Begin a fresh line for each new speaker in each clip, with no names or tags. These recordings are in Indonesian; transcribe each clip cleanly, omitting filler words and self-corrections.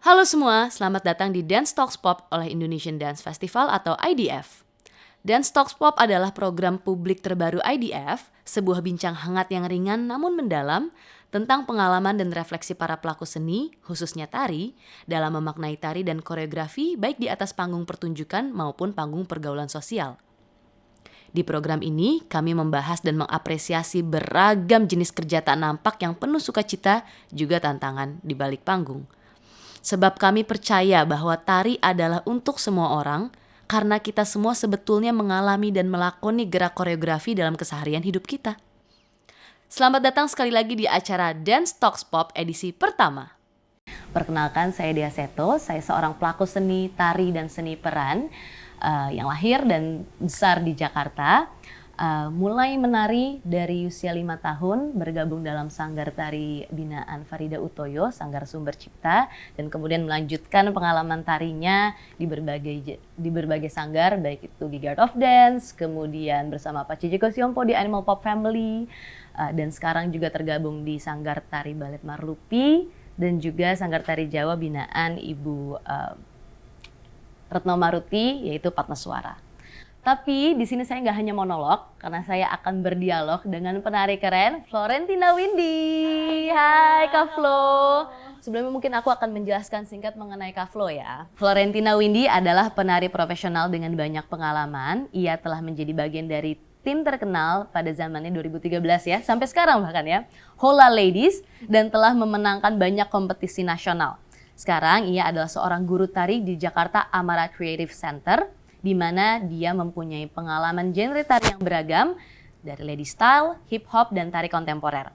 Halo semua, selamat datang di Dance Talks Pop oleh Indonesian Dance Festival atau IDF. Dance Talks Pop adalah program publik terbaru IDF, sebuah bincang hangat yang ringan namun mendalam tentang pengalaman dan refleksi para pelaku seni, khususnya tari, dalam memaknai tari dan koreografi baik di atas panggung pertunjukan maupun panggung pergaulan sosial. Di program ini, kami membahas dan mengapresiasi beragam jenis kerja tak nampak yang penuh sukacita juga tantangan di balik panggung. Sebab kami percaya bahwa tari adalah untuk semua orang, karena kita semua sebetulnya mengalami dan melakoni gerak koreografi dalam keseharian hidup kita. Selamat datang sekali lagi di acara Dance Talks Pop edisi pertama. Perkenalkan, saya Dia Seto, saya seorang pelaku seni tari dan seni peran yang lahir dan besar di Jakarta. Mulai menari dari usia 5 tahun, bergabung dalam Sanggar Tari Binaan Farida Utoyo, Sanggar Sumber Cipta, dan kemudian melanjutkan pengalaman tarinya di berbagai sanggar, baik itu di Art of Dance, kemudian bersama Pak Cijiko Siompo di Animal Pop Family, dan sekarang juga tergabung di Sanggar Tari Balet Marlupi, dan juga Sanggar Tari Jawa Binaan Ibu Retno Maruti, yaitu Padmaswara. Tapi di sini saya nggak hanya monolog, karena saya akan berdialog dengan penari keren Florentina Windy. Hai Kak Flo. Sebelumnya mungkin aku akan menjelaskan singkat mengenai Kak Flo ya. Florentina Windy adalah penari profesional dengan banyak pengalaman. Ia telah menjadi bagian dari tim terkenal pada zamannya 2013 ya, sampai sekarang bahkan ya, Hola Ladies, dan telah memenangkan banyak kompetisi nasional. Sekarang ia adalah seorang guru tari di Jakarta Amara Creative Center, di mana dia mempunyai pengalaman genre tari yang beragam dari lady style, hip hop, dan tari kontemporer.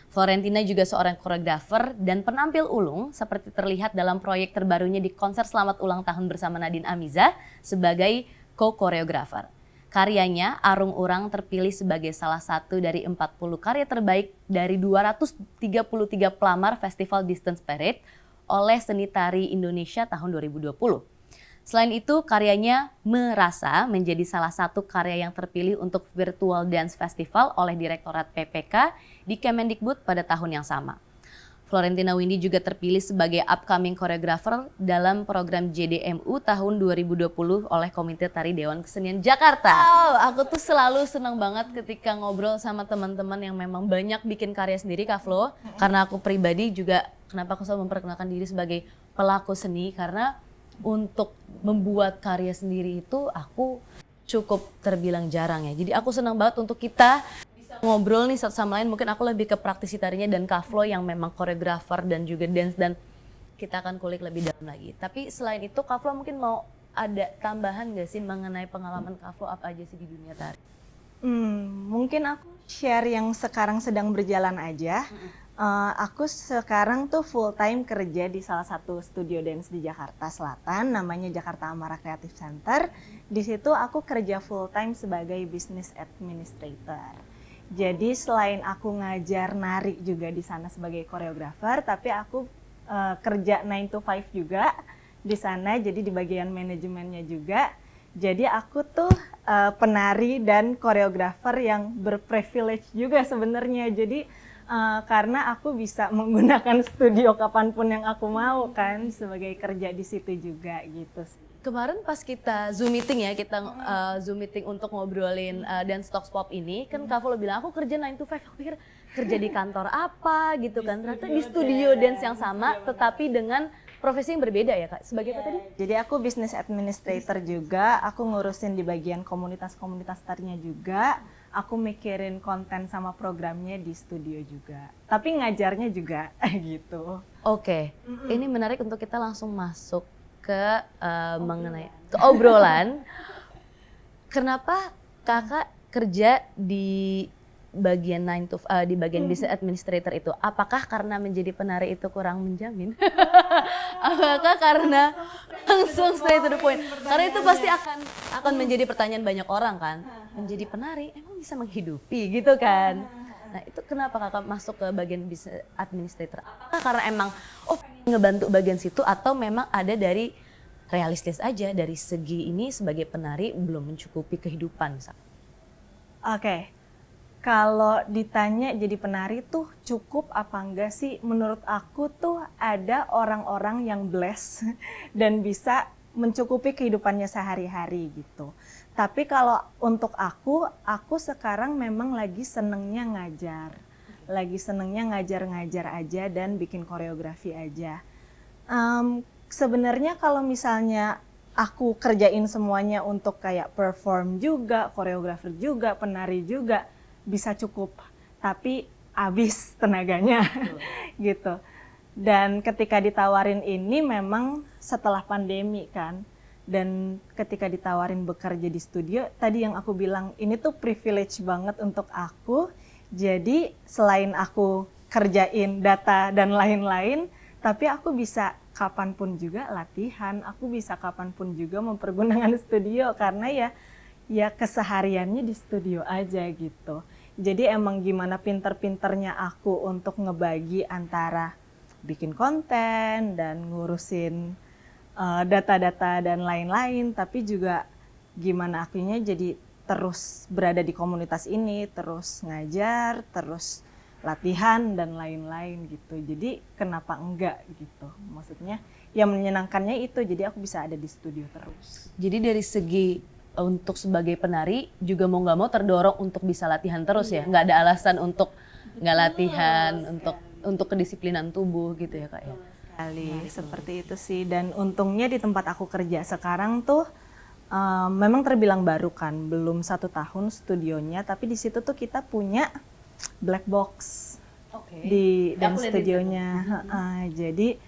Florentina juga seorang koreografer dan penampil ulung seperti terlihat dalam proyek terbarunya di konser Selamat Ulang Tahun bersama Nadine Amiza sebagai co-koreografer. Karyanya, Arung Urang terpilih sebagai salah satu dari 40 karya terbaik dari 233 pelamar Festival Distance Parade oleh Seni Tari Indonesia tahun 2020. Selain itu, karyanya Merasa menjadi salah satu karya yang terpilih untuk Virtual Dance Festival oleh Direktorat PPK di Kemendikbud pada tahun yang sama. Florentina Windy juga terpilih sebagai upcoming choreographer dalam program JDMU tahun 2020 oleh Komite Tari Dewan Kesenian Jakarta. Aku tuh selalu senang banget ketika ngobrol sama teman-teman yang memang banyak bikin karya sendiri, Kak Flo. Karena aku pribadi juga, kenapa aku selalu memperkenalkan diri sebagai pelaku seni, karena untuk membuat karya sendiri itu aku cukup terbilang jarang ya. Jadi aku senang banget untuk kita ngobrol nih satu sama lain. Mungkin aku lebih ke praktisi tarinya dan Kak Flo yang memang koreografer dan juga dance, dan kita akan kulik lebih dalam lagi. Tapi selain itu Kak Flo mungkin mau ada tambahan gak sih mengenai pengalaman Kak Flo apa aja sih di dunia tari?
Mungkin aku share yang sekarang sedang berjalan aja. Aku sekarang tuh full time kerja di salah satu studio dance di Jakarta Selatan, namanya Jakarta Amara Creative Center. Di situ aku kerja full time sebagai business administrator. Jadi selain aku ngajar nari juga di sana sebagai koreografer, tapi aku kerja 9 to 5 juga di sana, jadi di bagian manajemennya juga. Jadi aku tuh penari dan koreografer yang berprivilege juga sebenarnya. Jadi karena aku bisa menggunakan studio kapanpun yang aku mau kan, sebagai kerja di situ juga gitu.
Kemarin pas kita Zoom meeting ya, kita Zoom meeting untuk ngobrolin Dance Talks Pop ini, kan Kak Flo bilang aku kerja 9 to 5, aku pikir kerja di kantor apa gitu kan, ternyata di studio dance yang sama tetapi dengan profesi yang berbeda ya Kak, sebagai apa tadi?
Jadi aku business administrator juga, aku ngurusin di bagian komunitas-komunitas tarinya juga, aku mikirin konten sama programnya di studio juga, tapi ngajarnya juga gitu.
Oke, ini menarik untuk kita langsung masuk ke mengenai ke obrolan. Kenapa kakak kerja di bagian di bagian business administrator itu? Apakah karena menjadi penari itu kurang menjamin? Apakah karena langsung straight to the point? Karena itu pasti akan menjadi pertanyaan banyak orang kan. Menjadi penari emang bisa menghidupi gitu kan? Nah itu kenapa kakak masuk ke bagian business administrator? Apakah karena emang ngebantu bagian situ, atau memang ada dari realistis aja dari segi ini sebagai penari belum mencukupi kehidupan misalnya?
Oke. Kalau ditanya jadi penari tuh cukup apa enggak sih? Menurut aku tuh ada orang-orang yang blessed dan bisa mencukupi kehidupannya sehari-hari gitu. Tapi kalau untuk aku sekarang memang lagi senengnya ngajar. Lagi senengnya ngajar-ngajar aja dan bikin koreografi aja. Sebenarnya kalau misalnya aku kerjain semuanya untuk kayak perform juga, koreografer juga, penari juga, bisa cukup, tapi habis tenaganya gitu. Dan ketika ditawarin ini memang setelah pandemi kan, dan ketika ditawarin bekerja di studio, tadi yang aku bilang ini tuh privilege banget untuk aku. Jadi selain aku kerjain data dan lain-lain, tapi aku bisa kapanpun juga latihan, aku bisa kapanpun juga mempergunakan studio karena ya kesehariannya di studio aja gitu. Jadi emang gimana pinter-pinternya aku untuk ngebagi antara bikin konten dan ngurusin data-data dan lain-lain, tapi juga gimana akunya jadi terus berada di komunitas ini, terus ngajar, terus latihan dan lain-lain gitu. Jadi kenapa enggak gitu? Maksudnya yang menyenangkannya itu, jadi aku bisa ada di studio terus.
Jadi dari segi untuk sebagai penari juga mau nggak mau terdorong untuk bisa latihan terus ya, nggak ada alasan untuk nggak latihan, untuk kedisiplinan tubuh gitu ya Kak ya.
Sekali seperti itu sih, dan untungnya di tempat aku kerja sekarang tuh memang terbilang baru kan, belum 1 tahun studionya, tapi di situ tuh kita punya black box di dance studionya. Jadi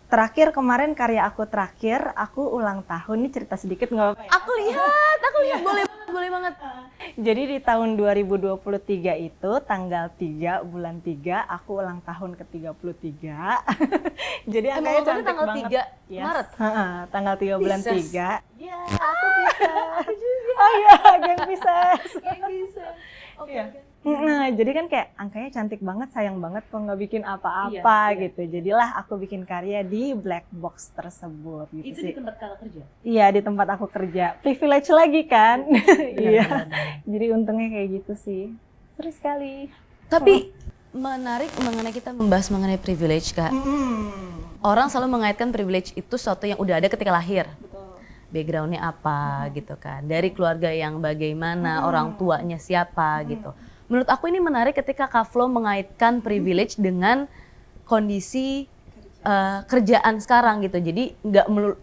terakhir kemarin karya aku terakhir, aku ulang tahun, ini cerita sedikit nggak apa-apa ya?
Aku lihat, boleh banget.
Jadi di tahun 2023 itu tanggal 3 bulan 3 aku ulang tahun ke-33. Jadi angkanya cantik
tanggal
banget.
3 Maret?
Tanggal 3 bulan 3.
Iya,
Aku bisa. Oh iya, geng Pisces.
Oke.
Nah, jadi kan kayak angkanya cantik banget, sayang banget kok nggak bikin apa-apa gitu. Jadilah aku bikin karya di black box tersebut gitu
Itu
sih.
di tempat Kakak kerja?
Iya, di tempat aku kerja. Privilege lagi kan. Iya.
Benar.
Jadi untungnya kayak gitu sih. Seru sekali.
Tapi menarik mengenai kita membahas mengenai privilege Kak. Orang selalu mengaitkan privilege itu sesuatu yang udah ada ketika lahir. Backgroundnya apa gitu kan. Dari keluarga yang bagaimana, orang tuanya siapa gitu. Menurut aku ini menarik ketika Kak Flo mengaitkan privilege dengan kondisi kerjaan sekarang gitu. Jadi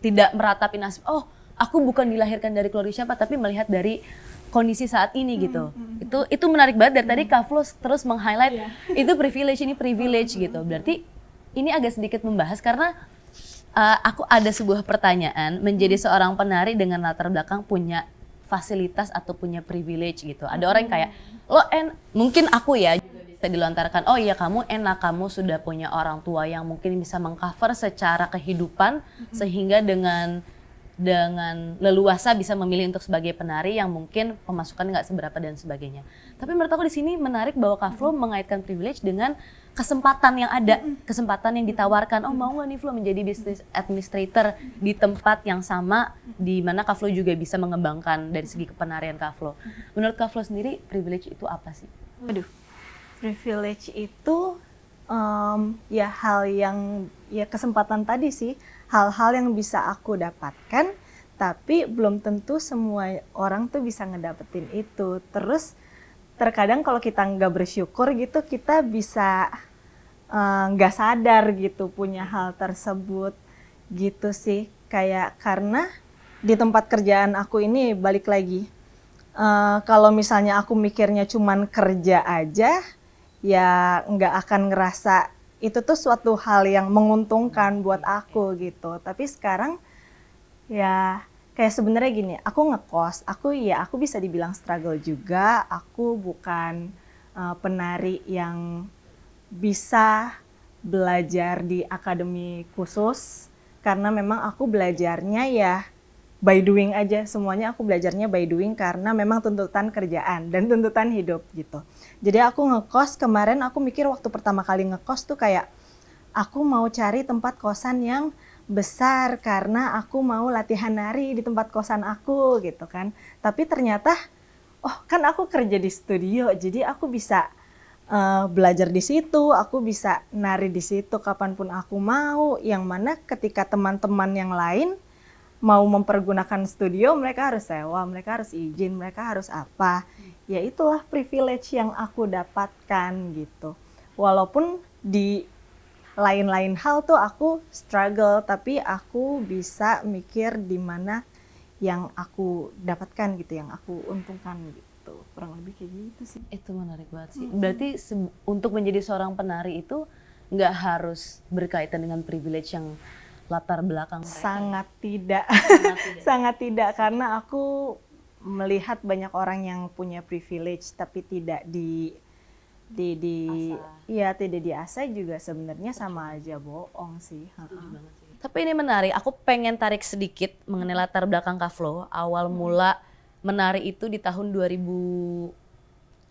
tidak meratapi nasib, oh aku bukan dilahirkan dari keluarga siapa, tapi melihat dari kondisi saat ini gitu. Itu menarik banget. Dari tadi Kak Flo terus meng-highlight itu privilege, ini privilege gitu. Berarti ini agak sedikit membahas karena aku ada sebuah pertanyaan, menjadi seorang penari dengan latar belakang punya fasilitas atau punya privilege gitu. Ada orang yang kayak, mungkin aku ya juga bisa dilontarkan, oh iya kamu enak, kamu sudah punya orang tua yang mungkin bisa mengcover secara kehidupan, sehingga dengan leluasa bisa memilih untuk sebagai penari yang mungkin pemasukan nggak seberapa dan sebagainya. Tapi menurut aku di sini menarik bahwa Kak Flo mengaitkan privilege dengan kesempatan yang ada, kesempatan yang ditawarkan. Oh mau nggak nih Flo menjadi business administrator di tempat yang sama di mana Kak Flo juga bisa mengembangkan dari segi kepenarian Kak Flo. Menurut Kak Flo sendiri privilege itu apa sih?
Waduh, privilege itu ya hal yang, ya kesempatan tadi sih, hal-hal yang bisa aku dapatkan, tapi belum tentu semua orang tuh bisa ngedapetin itu. Terus terkadang kalau kita nggak bersyukur gitu, kita bisa nggak sadar gitu punya hal tersebut gitu sih. Kayak karena di tempat kerjaan aku ini balik lagi, kalau misalnya aku mikirnya cuman kerja aja, ya nggak akan ngerasa itu tuh suatu hal yang menguntungkan buat aku gitu. Tapi sekarang ya kayak sebenarnya gini, aku ngekos, aku bisa dibilang struggle juga. Aku bukan penari yang bisa belajar di akademi khusus, karena memang aku belajarnya ya by doing aja, semuanya aku belajarnya by doing karena memang tuntutan kerjaan dan tuntutan hidup gitu. Jadi aku ngekos, kemarin aku mikir waktu pertama kali ngekos tuh kayak aku mau cari tempat kosan yang besar karena aku mau latihan nari di tempat kosan aku gitu kan. Tapi ternyata oh kan aku kerja di studio, jadi aku bisa belajar di situ, aku bisa nari di situ kapanpun aku mau. Yang mana ketika teman-teman yang lain mau mempergunakan studio, mereka harus sewa, mereka harus izin, mereka harus apa. Ya itulah privilege yang aku dapatkan gitu. Walaupun di lain-lain hal tuh aku struggle, tapi aku bisa mikir di mana yang aku dapatkan gitu, yang aku untungkan gitu. Kurang lebih kayak gitu sih.
Itu menarik banget sih. Berarti untuk menjadi seorang penari itu nggak harus berkaitan dengan privilege yang latar belakang mereka.
Sangat tidak. Sangat tidak, karena aku melihat banyak orang yang punya privilege tapi tidak iya tidak diasah, juga sebenarnya sama aja bohong sih.
Tapi ini menarik, aku pengen tarik sedikit mengenai latar belakang Kak Flo. Awal mula menari itu di tahun 2000,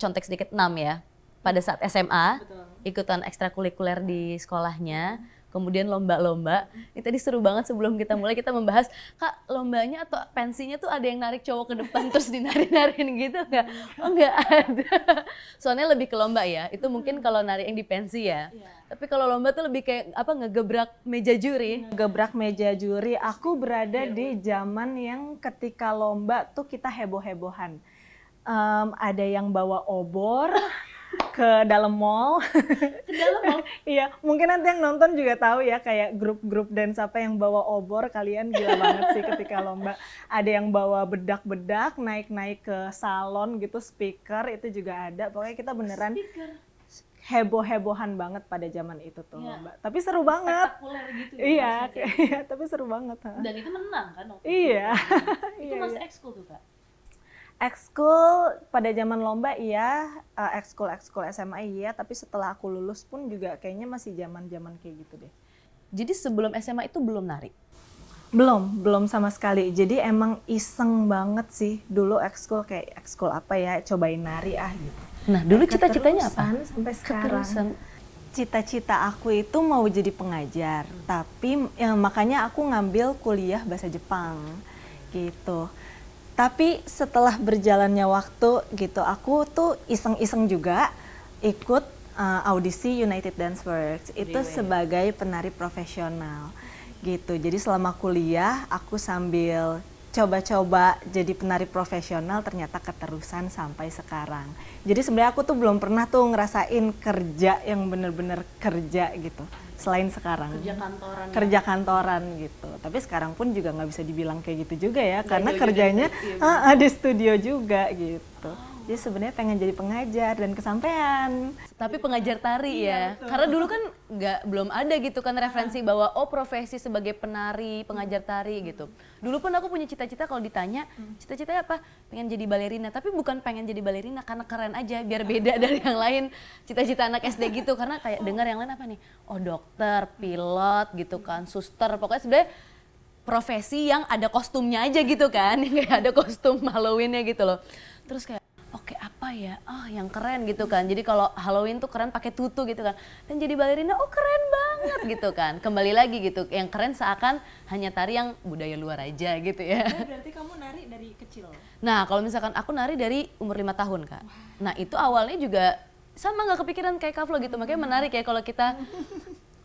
contek sedikit 6 ya. Pada saat SMA, ikutan ekstrakurikuler di sekolahnya, kemudian lomba-lomba. Ini tadi seru banget sebelum kita mulai kita membahas, Kak lombanya atau pensinya tuh ada yang narik cowok ke depan terus dinari-nariin gitu nggak? Oh nggak ada. Soalnya lebih ke lomba ya, itu mungkin kalau nari yang di pensi ya. Tapi kalau lomba tuh lebih kayak apa, ngegebrak meja juri.
Gebrak meja juri, aku berada di zaman yang ketika lomba tuh kita heboh-hebohan. Ada yang bawa obor ke dalam mall.
Ke dalam mall?
Iya, mungkin nanti yang nonton juga tahu ya, kayak grup-grup dance apa yang bawa obor, kalian gila banget sih ketika lomba. Ada yang bawa bedak-bedak, naik-naik ke salon gitu, speaker itu juga ada. Pokoknya kita beneran heboh-hebohan banget pada zaman itu tuh lomba. Tapi seru banget.
Spektakuler gitu ya.
Iya, iya, tapi seru banget.
Dan itu menang kan?
Iya.
Itu masih ekskul tuh Kak?
Ekskul pada zaman lomba iya, ekskul SMA iya, tapi setelah aku lulus pun juga kayaknya masih zaman-zaman kayak gitu deh.
Jadi sebelum SMA itu belum nari?
Belum sama sekali. Jadi emang iseng banget sih dulu ekskul, kayak ekskul apa ya, cobain nari gitu.
Nah dulu cita-citanya apa?
Sampai sekarang.
Keterusan.
Cita-cita aku itu mau jadi pengajar, tapi ya, makanya aku ngambil kuliah bahasa Jepang gitu. Tapi setelah berjalannya waktu gitu, aku tuh iseng-iseng juga ikut audisi United Dance Works itu sebagai penari profesional gitu. Jadi selama kuliah aku sambil coba-coba jadi penari profesional, ternyata keterusan sampai sekarang. Jadi sebenarnya aku tuh belum pernah tuh ngerasain kerja yang bener-bener kerja gitu. Selain sekarang kerja kantoran gitu, tapi sekarang pun juga nggak bisa dibilang kayak gitu juga ya, karena kerjanya di studio juga gitu. Jadi sebenarnya pengen jadi pengajar dan kesampaian.
Tapi pengajar tari ya, karena dulu kan belum ada gitu kan referensi bahwa oh profesi sebagai penari, pengajar tari gitu. Dulu pun aku punya cita-cita, kalau ditanya cita-citanya apa, pengen jadi balerina, tapi bukan pengen jadi balerina karena keren aja, biar beda dari yang lain cita-cita anak SD gitu. Karena kayak dengar yang lain apa nih, oh dokter, pilot gitu kan, suster, pokoknya sebenarnya profesi yang ada kostumnya aja gitu kan, yang kayak ada kostum Halloween-nya gitu loh. Terus kayak oke apa ya, yang keren gitu kan. Jadi kalau Halloween tuh keren pakai tutu gitu kan. Dan jadi balerina, oh keren banget gitu kan. Kembali lagi gitu, yang keren seakan hanya tari yang budaya luar aja gitu ya.
Berarti kamu nari dari kecil?
Nah kalau misalkan aku nari dari umur 5 tahun Kak. Nah itu awalnya juga sama gak kepikiran kayak Kak Flo gitu. Makanya menarik ya kalau kita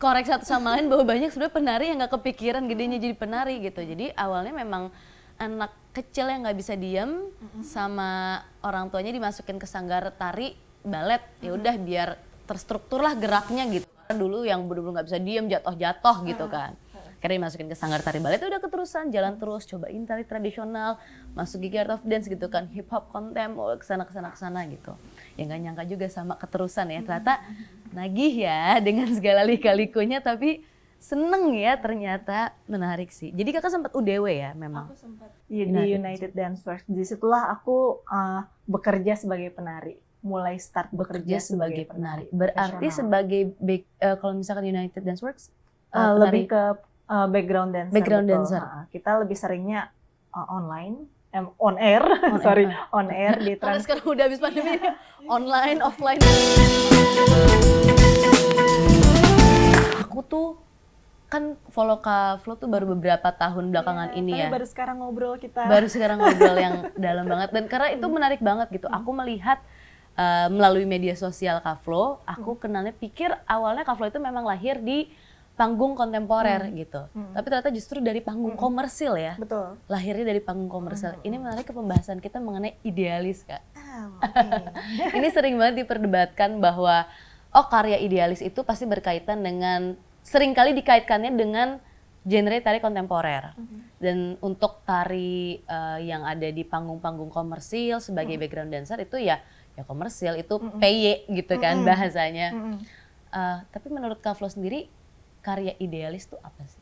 korek satu sama lain bahwa banyak sebenarnya penari yang gak kepikiran gedenya jadi penari gitu. Jadi awalnya memang anak kecil yang nggak bisa diem sama orang tuanya dimasukin ke sanggar tari balet, ya udah biar terstruktur lah geraknya gitu. Karena dulu yang bener-bener nggak bisa diem, jatuh-jatuh gitu kan. Karena dimasukin ke sanggar tari balet udah keterusan jalan terus, cobain tari tradisional, masuk Gigi Art of Dance gitu kan, hip hop kontem, kesana gitu. Ya nggak nyangka juga sama keterusan ya, ternyata nagih ya dengan segala lika-likunya, tapi seneng ya ternyata, menarik sih. Jadi kakak sempat UDW ya memang?
Aku sempat di United Dance Works. Disitulah aku bekerja sebagai penari. Mulai start bekerja sebagai penari.
Berarti sebagai kalau misalkan United Dance Works
lebih ke background dancer.
Background dancer.
Kita lebih seringnya online, on air, on air di
karena sekarang udah habis pandemi, online, offline. Aku tuh kan follow Kak Flo tuh baru beberapa tahun belakangan ini ya.
Baru sekarang ngobrol kita.
Baru sekarang ngobrol yang dalam banget, dan karena itu menarik banget gitu. Aku melihat melalui media sosial Kak Flo, aku kenalnya pikir awalnya Kak Flo itu memang lahir di panggung kontemporer gitu. Tapi ternyata justru dari panggung komersil ya.
Betul.
Lahirnya dari panggung komersil. Ini menarik ke pembahasan kita mengenai idealis, Kak.
Okay.
Ini sering banget diperdebatkan bahwa karya idealis itu pasti berkaitan dengan, seringkali dikaitkannya dengan genre tari kontemporer. Dan untuk tari yang ada di panggung-panggung komersil sebagai background dancer itu ya komersil, itu PY gitu kan bahasanya. Tapi menurut Kak Flo sendiri, karya idealis itu apa sih?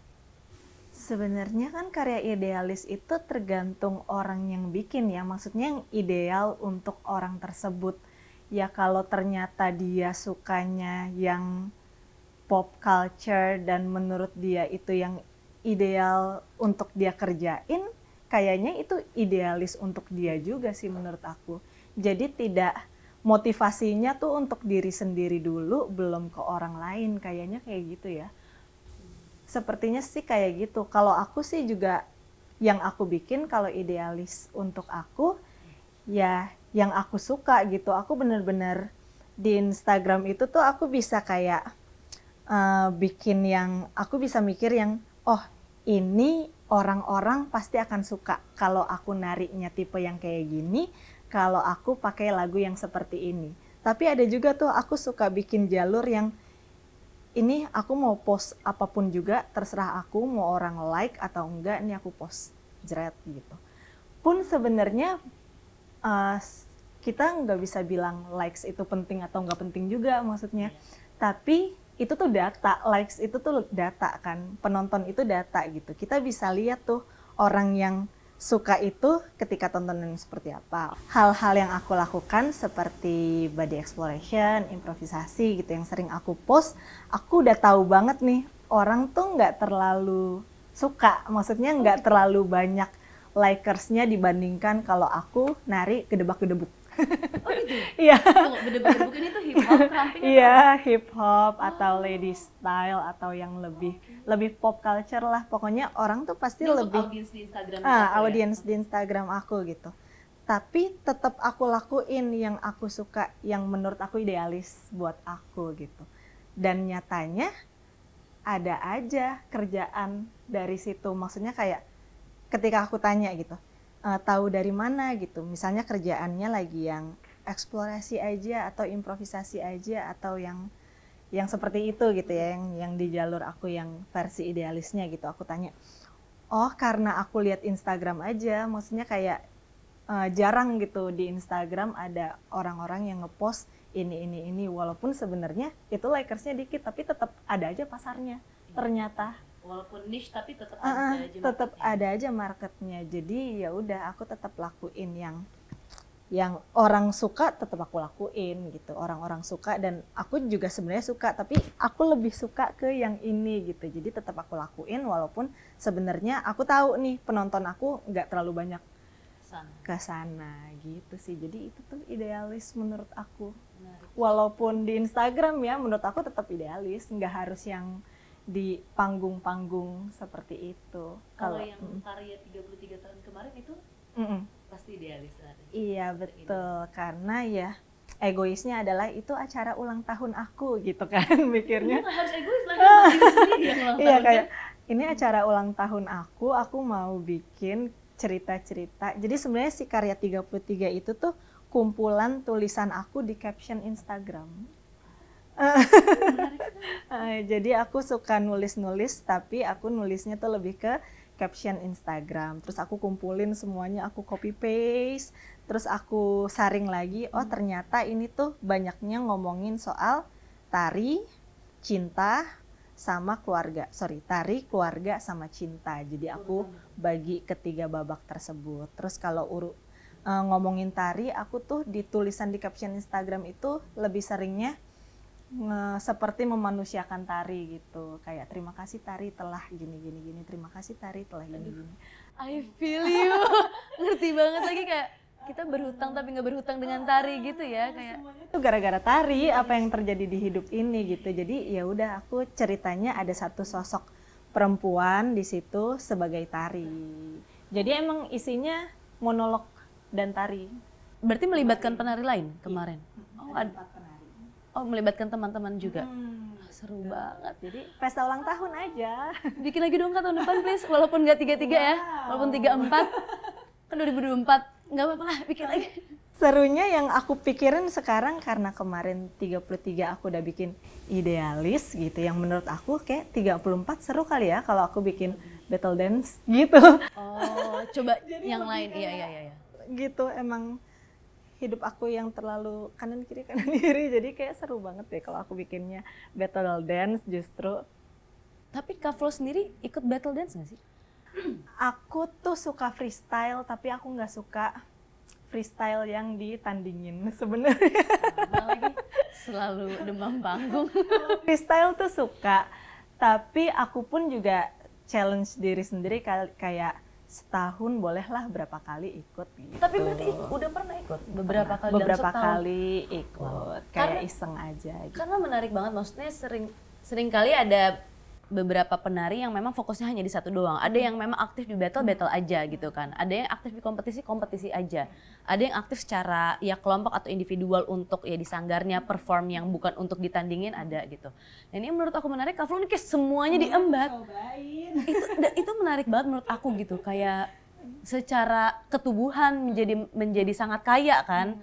Sebenarnya kan karya idealis itu tergantung orang yang bikin ya, maksudnya yang ideal untuk orang tersebut. Ya kalau ternyata dia sukanya yang pop culture dan menurut dia itu yang ideal untuk dia kerjain, kayaknya itu idealis untuk dia juga sih menurut aku. Jadi tidak, motivasinya tuh untuk diri sendiri dulu, belum ke orang lain, kayaknya kayak gitu ya. Sepertinya sih kayak gitu. Kalau aku sih juga yang aku bikin kalau idealis untuk aku ya yang aku suka gitu. Aku bener-bener di Instagram itu tuh aku bisa kayak bikin yang, aku bisa mikir yang ini orang-orang pasti akan suka kalau aku nariknya tipe yang kayak gini, kalau aku pakai lagu yang seperti ini. Tapi ada juga tuh aku suka bikin jalur yang ini aku mau post apapun juga, terserah aku mau orang like atau enggak, ini aku post jret gitu. Pun sebenarnya kita nggak bisa bilang likes itu penting atau nggak penting juga maksudnya. Tapi itu tuh data, likes itu tuh data kan, penonton itu data gitu. Kita bisa lihat tuh orang yang suka itu ketika tontonan seperti apa. Hal-hal yang aku lakukan seperti body exploration, improvisasi gitu yang sering aku post, aku udah tahu banget nih orang tuh nggak terlalu suka, maksudnya nggak terlalu banyak likersnya dibandingkan kalau aku nari gedebak-gedebuk.
Oh gitu?
Iya.
Gedebak-gedebuk ini tuh hip hop, ramping atau?
Iya, hip hop atau lady style atau yang lebih pop culture lah. Pokoknya orang tuh pasti
Ini
lebih
untuk audiens di Instagram
audiens di Instagram aku gitu. Tapi tetap aku lakuin yang aku suka, yang menurut aku idealis buat aku gitu. Dan nyatanya ada aja kerjaan dari situ. Maksudnya kayak ketika aku tanya gitu, tahu dari mana gitu. Misalnya kerjaannya lagi yang eksplorasi aja atau improvisasi aja atau yang seperti itu gitu ya, yang di jalur aku yang versi idealisnya gitu. Aku tanya, karena aku lihat Instagram aja, maksudnya kayak jarang gitu di Instagram ada orang-orang yang ngepost ini, walaupun sebenarnya itu likersnya dikit, tapi tetap ada aja pasarnya ternyata.
Walaupun niche tapi tetap
tetap ada aja marketnya. Jadi ya udah aku tetap lakuin yang orang suka, tetap aku lakuin gitu. Orang-orang suka dan aku juga sebenarnya suka, tapi aku lebih suka ke yang ini gitu. Jadi tetap aku lakuin walaupun sebenarnya aku tahu nih penonton aku nggak terlalu banyak ke sana gitu sih. Jadi itu tuh idealis menurut aku. Walaupun di Instagram ya menurut aku tetap idealis, nggak harus yang di panggung-panggung seperti itu.
Kalau yang karya 33 tahun kemarin itu pasti idealis.
Iya betul, karena ya egoisnya adalah itu acara ulang tahun aku gitu kan mikirnya.
Nggak harus egois lah, kan diri sendiri yang ulang tahun.
Iya kayak ini acara ulang tahun aku mau bikin cerita-cerita. Jadi sebenarnya si karya 33 itu tuh kumpulan tulisan aku di caption Instagram. Jadi aku suka nulis-nulis, tapi aku nulisnya tuh lebih ke caption Instagram. Terus aku kumpulin semuanya, aku copy paste, terus aku saring lagi. Oh ternyata ini tuh banyaknya ngomongin soal tari, cinta, sama keluarga. Tari, keluarga, sama cinta. Jadi aku bagi ketiga babak tersebut. Terus kalau ngomongin tari, aku tuh di tulisan di caption Instagram itu lebih seringnya seperti memanusiakan tari gitu, kayak terima kasih tari telah gini, terima kasih tari telah gini.
I feel you. Ngerti banget lagi, kayak kita berhutang tapi nggak berhutang dengan tari gitu ya, kayak
itu gara-gara tari apa yang terjadi di hidup ini gitu. Jadi ya udah aku ceritanya ada satu sosok perempuan di situ sebagai tari. Jadi emang isinya monolog dan tari.
Berarti melibatkan penari lain kemarin? Oh,
Ada 4 penari.
oh melibatkan teman-teman juga? Seru banget.
Jadi pesta ulang tahun aja.
Bikin lagi dong Kak tahun depan please, walaupun nggak 33 ya, walaupun 34, kan 2024, nggak apa-apa lah bikin lagi.
Serunya yang aku pikirin sekarang karena kemarin 33 aku udah bikin idealis gitu, yang menurut aku kayak 34 seru kali ya kalau aku bikin battle dance gitu.
Oh, coba yang lain, iya.
Gitu, emang hidup aku yang terlalu kanan kiri, jadi kayak seru banget deh kalau aku bikinnya battle dance justru.
Tapi Kak Flo sendiri ikut battle dance nggak sih?
Aku tuh suka freestyle, tapi aku nggak suka freestyle yang ditandingin sebenarnya.
Sama lagi, selalu demam panggung.
Freestyle tuh suka, tapi aku pun juga challenge diri sendiri kayak setahun bolehlah berapa kali ikut gitu.
Tapi berarti udah pernah ikut beberapa kali dalam
Beberapa
setahun?
kali ikut, kayak iseng aja gitu.
Karena menarik banget, maksudnya sering kali ada beberapa penari yang memang fokusnya hanya di satu doang. Ada yang memang aktif di battle aja gitu kan. Ada yang aktif di kompetisi aja. Ada yang aktif secara ya kelompok atau individual untuk ya di sanggarnya perform yang bukan untuk ditandingin ada gitu. Dan ini menurut aku menarik, Kak Flo ini kayak semuanya diembat. Itu menarik banget menurut aku gitu. Kayak secara ketubuhan menjadi sangat kaya kan.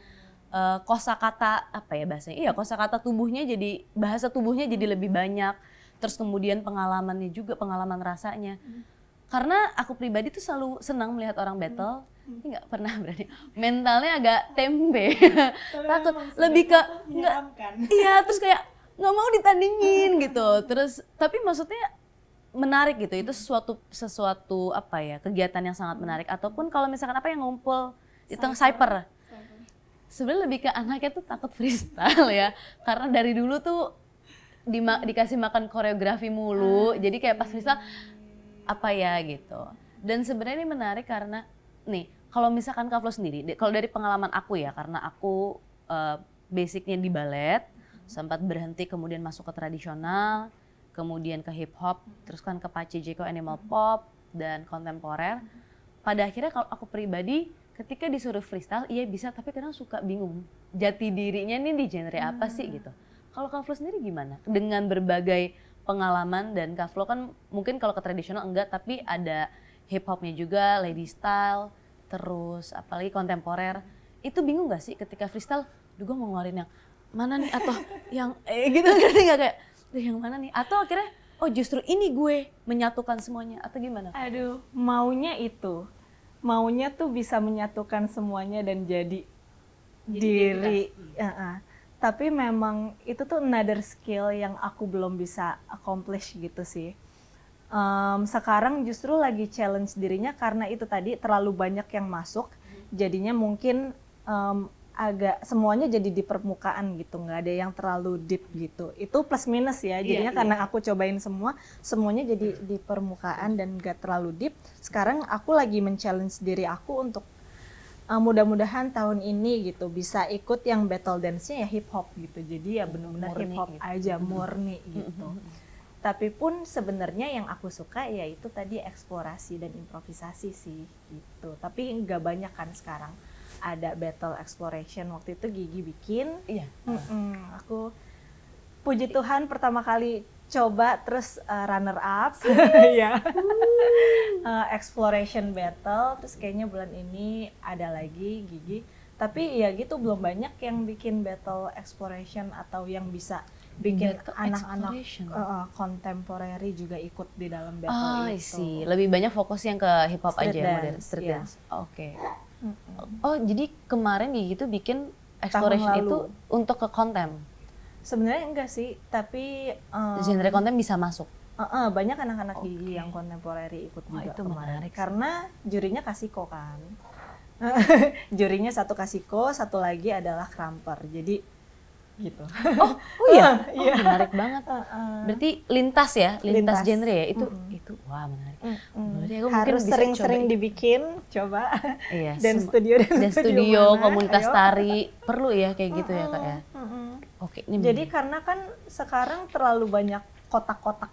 Kosakata apa ya bahasanya? Iya, kosakata tubuhnya jadi bahasa tubuhnya jadi lebih banyak. Terus kemudian pengalamannya juga, pengalaman rasanya. Karena aku pribadi tuh selalu senang melihat orang battle, ini nggak pernah berani. Mentalnya agak tempe, takut. Lebih ke nggak, iya terus kayak nggak mau ditandingin gitu. Terus tapi maksudnya menarik gitu. Itu sesuatu apa ya kegiatan yang sangat menarik. Ataupun kalau misalkan apa yang ngumpul di tengah cyper. Sebenarnya lebih ke anaknya tuh takut freestyle ya. Karena dari dulu tuh dikasih makan koreografi mulu, jadi kayak pas freestyle apa ya gitu. Dan sebenarnya ini menarik karena nih kalau misalkan Kak Flo sendiri, kalau dari pengalaman aku ya, karena aku basicnya di balet, sempat berhenti kemudian masuk ke tradisional, kemudian ke hip hop, terus kan ke Pacejeko animal pop dan kontemporer. Pada akhirnya kalau aku pribadi ketika disuruh freestyle iya bisa, tapi kadang suka bingung jati dirinya nih di genre apa sih gitu. Kalau Kak Flo sendiri gimana? Dengan berbagai pengalaman dan Kak Flo kan mungkin kalau ke tradisional enggak, tapi ada hip hopnya juga, lady style, terus apalagi kontemporer. Itu bingung gak sih ketika freestyle, gue mau ngeluarin yang mana nih atau yang gitu ngerti gak kayak yang mana nih? Atau akhirnya oh justru ini gue menyatukan semuanya atau gimana?
Aduh, maunya tuh bisa menyatukan semuanya dan jadi diri. Tapi memang itu tuh another skill yang aku belum bisa accomplish gitu sih. Sekarang justru lagi challenge dirinya karena itu tadi terlalu banyak yang masuk, jadinya mungkin agak semuanya jadi di permukaan gitu, nggak ada yang terlalu deep gitu. Itu plus minus ya, jadinya karena aku cobain semuanya jadi di permukaan dan nggak terlalu deep. Sekarang aku lagi men-challenge diri aku untuk mudah-mudahan tahun ini gitu bisa ikut yang battle dance-nya ya hip hop gitu. Jadi ya benar-benar hip hop gitu. Aja murni gitu. Tapi pun sebenarnya yang aku suka ya itu tadi eksplorasi dan improvisasi sih gitu. Tapi nggak banyak kan sekarang ada battle exploration. Waktu itu Gigi bikin.
Iya.
Aku puji Tuhan pertama kali coba terus runner up ya. Exploration battle, terus kayaknya bulan ini ada lagi Gigi. Tapi ya gitu belum banyak yang bikin battle exploration atau yang bisa bikin anak-anak contemporary juga ikut di dalam battle itu.
Sih, lebih banyak fokus yang ke hip hop aja, modern street dance. Oke. Oh, jadi kemarin Gigi tuh bikin exploration itu untuk ke kontem.
Sebenarnya enggak sih, tapi
genre kontem bisa masuk.
Banyak anak-anak Gigi yang kontemporeri ikut juga
itu
kemarin.
menarik.
Karena jurinya Kasiko kan. Jurinya satu Kasiko, satu lagi adalah Kramper. Jadi gitu.
Oh iya. Menarik banget. Berarti lintas ya, lintas genre ya. Itu wah menarik. Aku
harus sering-sering dibikin, coba.
Iya.
Dan studio
komunitas tari perlu ya kayak gitu ya Kak ya. Oke,
jadi karena kan sekarang terlalu banyak kotak-kotak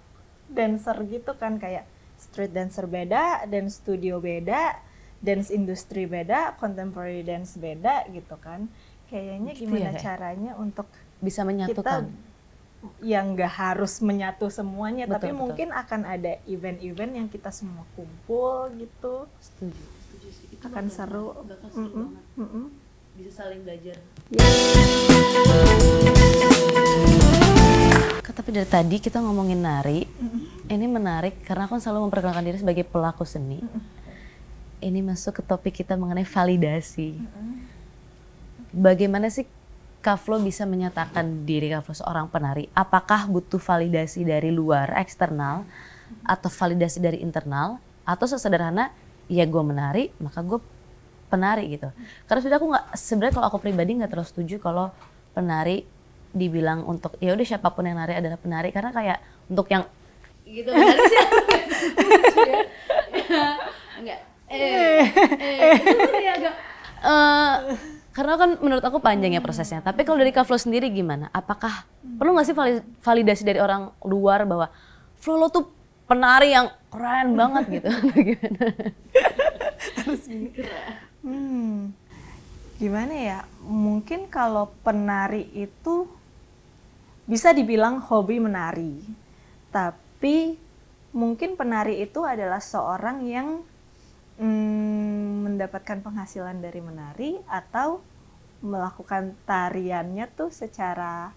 dancer gitu kan, kayak street dancer beda, dance studio beda, dance industry beda, contemporary dance beda gitu kan. Kayaknya
Gitu
gimana
ya, Kak?
caranya untuk
Bisa
kita
menyatukan.
yang nggak harus menyatu semuanya,
Betul,
tapi
betul.
mungkin akan ada event-event yang kita semua kumpul gitu,
Setuju sih. Itu
akan seru.
bakal seru
Mm-mm,
banget.
mm-mm.
Bisa saling belajar.
Ya.
Tapi dari tadi kita ngomongin nari, ini menarik karena aku selalu memperkenalkan diri sebagai pelaku seni. Ini masuk ke topik kita mengenai validasi. Bagaimana sih Kak Flo bisa menyatakan diri Kak Flo seorang penari? Apakah butuh validasi dari luar, eksternal, atau validasi dari internal, atau sesederhana ya gue menari maka gue penari gitu. Karena sudah aku nggak, sebenarnya kalau aku pribadi nggak terlalu setuju kalau penari dibilang untuk ya udah siapapun yang nari adalah penari, karena kayak untuk yang gitu menari sih enggak itu ya agak karena kan menurut aku panjang ya prosesnya. Tapi kalau dari Kak Flo sendiri gimana? Apakah perlu nggak sih validasi dari orang luar bahwa Flo lo tuh penari yang keren banget gitu? Gimana?
Gimana ya? Mungkin kalau penari itu bisa dibilang hobi menari, tapi mungkin penari itu adalah seorang yang mendapatkan penghasilan dari menari atau melakukan tariannya tuh secara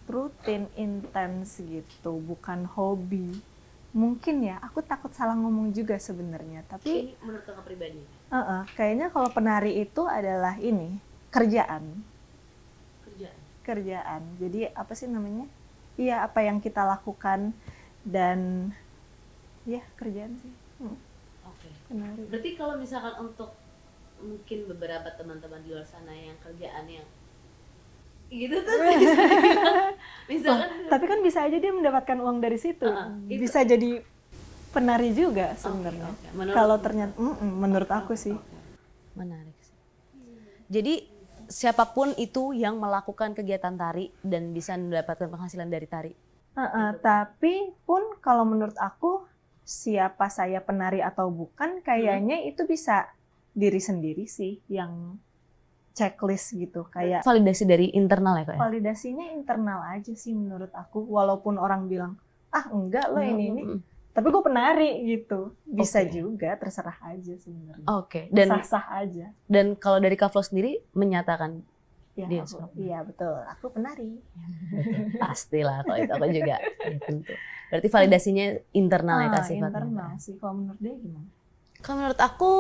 rutin, intens gitu, bukan hobi. Mungkin ya, aku takut salah ngomong juga sebenarnya, tapi
Ini menurut Kakak pribadi?
kayaknya kalau penari itu adalah ini, kerjaan.
Kerjaan.
Jadi apa sih namanya? Iya, apa yang kita lakukan dan ya kerjaan sih.
Oke.
Penari.
Berarti kalau misalkan untuk mungkin beberapa teman-teman di luar sana yang kerjaan yang gitu tuh bisa dibilang, misalkan
Tapi kan bisa aja dia mendapatkan uang dari situ.
itu.
Bisa jadi penari juga sebenarnya.
Oke. Menurut-
Kalau ternyata menurut aku sih.
Menarik sih. Jadi siapapun itu yang melakukan kegiatan tari dan bisa mendapatkan penghasilan dari tari.
Tapi pun kalau menurut aku siapa saya penari atau bukan, kayaknya itu bisa diri sendiri sih yang checklist gitu, kayak
Validasi dari internal ya Kak ya?
validasinya internal aja sih menurut aku, walaupun orang bilang enggak lo ini tapi gue penari gitu, bisa
Oke.
juga, terserah aja sebenarnya.
Oke. Dan
Sah-sah aja.
kalau dari Kak Flo sendiri menyatakan
Ya,
Dia
iya betul, aku penari.
pastilah kalau itu aku juga ya, tentu. Berarti validasinya internal ya Kak sifatnya.
Internal sih, kalau menurut dia gimana?
Kalau menurut aku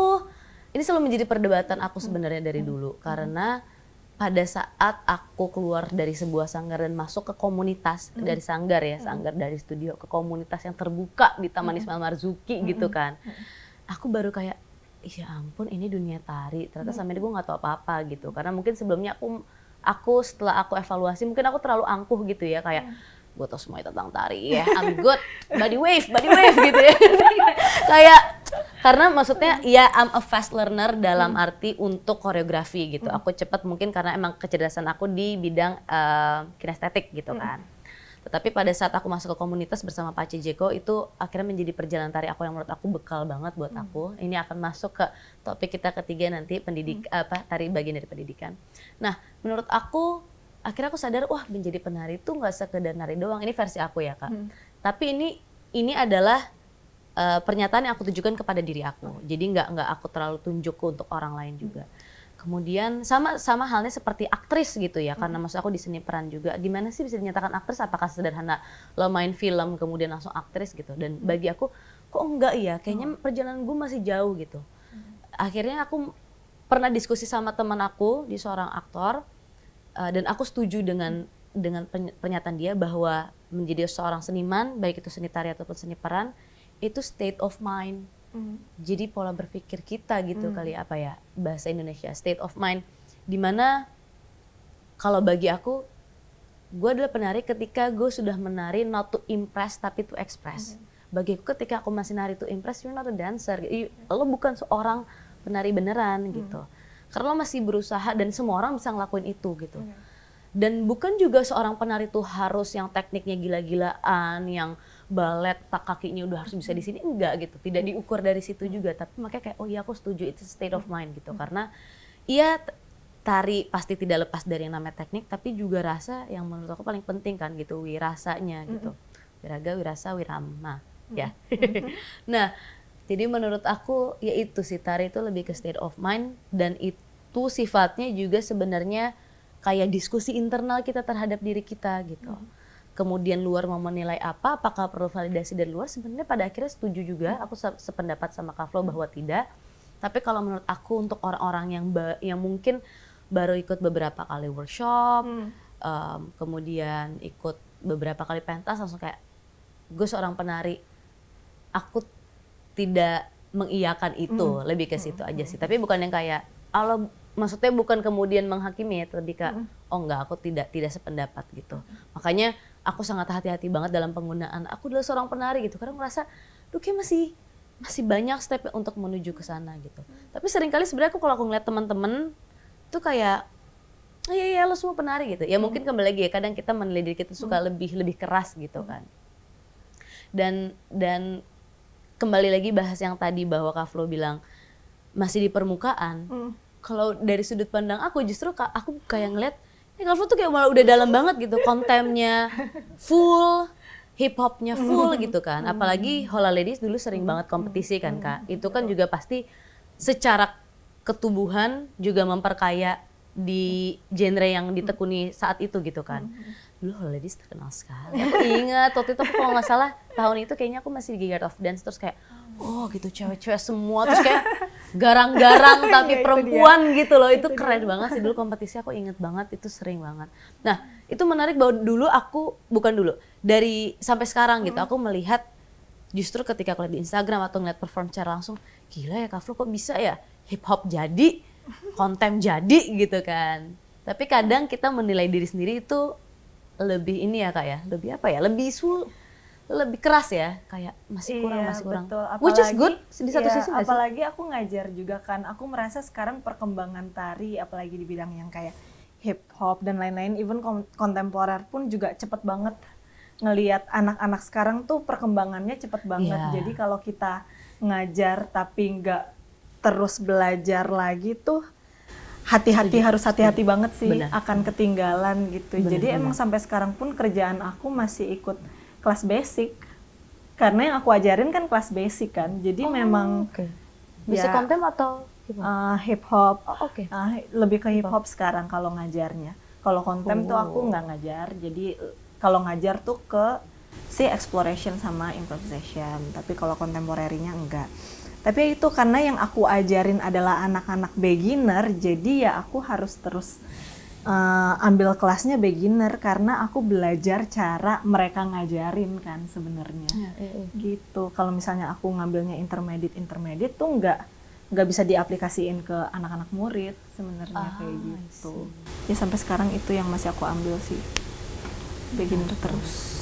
ini selalu menjadi perdebatan aku sebenarnya dari dulu, karena pada saat aku keluar dari sebuah sanggar dan masuk ke komunitas dari sanggar ya, sanggar dari studio ke komunitas yang terbuka di Taman Ismail Marzuki gitu kan, aku baru kayak ya ampun ini dunia tari, ternyata sama ini gue nggak tahu apa-apa gitu. Karena mungkin sebelumnya aku setelah aku evaluasi mungkin aku terlalu angkuh gitu ya, kayak gue tau semuanya tentang tari ya, I'm good, body wave gitu ya. Kayak karena maksudnya ya I'm a fast learner dalam arti untuk koreografi gitu. Aku cepat mungkin karena emang kecerdasan aku di bidang kinestetik gitu kan. Tetapi pada saat aku masuk ke komunitas bersama Pak Jeko itu akhirnya menjadi perjalanan tari aku yang menurut aku bekal banget buat aku. Ini akan masuk ke topik kita ketiga nanti, tari bagian dari pendidikan. Nah, menurut aku akhirnya aku sadar wah menjadi penari itu nggak sekedar nari doang. Ini versi aku ya Kak. Tapi ini adalah pernyataan yang aku tujukan kepada diri aku. Jadi nggak aku terlalu tunjuk untuk orang lain juga. Kemudian sama halnya seperti aktris gitu ya, karena maksud aku di seni peran juga. Gimana sih bisa dinyatakan aktris? Apakah sederhana lo main film kemudian langsung aktris gitu? Dan bagi aku kok enggak ya? Kayaknya perjalanan gue masih jauh gitu. Akhirnya aku pernah diskusi sama teman aku di seorang aktor dan aku setuju dengan pernyataan dia bahwa menjadi seorang seniman, baik itu seni tari ataupun seni peran, itu state of mind. Jadi pola berpikir kita gitu kali apa ya bahasa Indonesia, state of mind, dimana kalau bagi aku gue adalah penari ketika gue sudah menari not to impress tapi to express. Bagiku ketika aku masih nari to impress, you're not a dancer, lo bukan seorang penari beneran gitu, karena lo masih berusaha dan semua orang bisa ngelakuin itu gitu. Dan bukan juga seorang penari tuh harus yang tekniknya gila-gilaan, yang balet tak kakinya udah harus bisa di sini, enggak gitu, tidak diukur dari situ juga. Tapi makanya kayak oh iya aku setuju, itu state of mind gitu. Karena iya tari pasti tidak lepas dari yang namanya teknik, tapi juga rasa yang menurut aku paling penting kan gitu, wirasanya gitu. Wiraga, wirasa, wirama ya. Nah, jadi menurut aku ya itu sih, tari itu lebih ke state of mind, dan itu sifatnya juga sebenarnya kayak diskusi internal kita terhadap diri kita gitu. Kemudian luar mau menilai apa, apakah perlu validasi dari luar, sebenarnya pada akhirnya setuju juga, aku sependapat sama Kak Flo bahwa tidak. Tapi kalau menurut aku untuk orang-orang yang mungkin baru ikut beberapa kali workshop, kemudian ikut beberapa kali pentas, langsung kayak gue seorang penari, aku tidak mengiyakan itu, lebih ke situ aja sih. Tapi bukan yang kayak, maksudnya bukan kemudian menghakimi ya, lebih ke oh enggak, aku tidak sependapat gitu. Makanya aku sangat hati-hati banget dalam penggunaan aku adalah seorang penari gitu, karena ngerasa duh kayak masih banyak step untuk menuju ke sana gitu. Tapi seringkali sebenarnya kalau aku ngeliat teman-teman tuh kayak oh iya lo semua penari gitu. Ya mungkin kembali lagi ya, kadang kita menilai diri kita suka lebih keras gitu kan. Dan kembali lagi bahas yang tadi bahwa Kak Flo bilang masih di permukaan. Kalau dari sudut pandang aku justru aku kayak ngeliat Kak Flo tuh kayak malah udah dalam banget gitu, kontemnya full, hip hopnya full gitu kan. Apalagi Hola Ladies dulu sering banget kompetisi kan Kak. Itu kan juga pasti secara ketubuhan juga memperkaya di genre yang ditekuni saat itu gitu kan. Dulu Hola Ladies terkenal sekali. Aku ingat waktu itu aku kalau nggak salah tahun itu kayaknya aku masih di Giga of Dance, terus kayak oh gitu cewek-cewek semua, terus kayak garang-garang tapi perempuan gitu loh. Itu keren banget sih dulu kompetisi, aku inget banget, itu sering banget. Nah itu menarik bahwa dulu dari sampai sekarang gitu aku melihat justru ketika aku lihat di Instagram atau ngeliat perform secara langsung, gila ya Kak Flo kok bisa ya hip hop jadi, kontem jadi gitu kan. Tapi kadang kita menilai diri sendiri itu lebih ini ya Kak ya, lebih apa ya, lebih keras ya, kayak masih kurang.
Betul. Apalagi,
which is good di satu sisi.
Apalagi aku ngajar juga kan, aku merasa sekarang perkembangan tari, apalagi di bidang yang kayak hip hop dan lain-lain, even kontemporer pun juga cepet banget. Ngelihat anak-anak sekarang tuh perkembangannya cepet banget. Jadi kalau kita ngajar tapi nggak terus belajar lagi tuh harus hati-hati banget sih. Benar. Akan ketinggalan gitu. Jadi emang sampai sekarang pun kerjaan aku masih ikut kelas basic, karena yang aku ajarin kan kelas basic kan. Jadi memang
basic kontem atau
hip hop. Lebih ke hip
Hip hop
hop sekarang kalau ngajarnya. Kalau kontem tuh aku nggak ngajar. Jadi kalau ngajar tuh ke exploration sama improvisation. Tapi kalau kontemporerinya enggak. Tapi itu karena yang aku ajarin adalah anak-anak beginner, jadi ya aku harus terus ambil kelasnya beginner karena aku belajar cara mereka ngajarin kan sebenarnya. Gitu. Kalau misalnya aku ngambilnya intermediate tuh nggak bisa diaplikasiin ke anak-anak murid sebenarnya kayak gitu. Ya sampai sekarang itu yang masih aku ambil sih, beginner terus.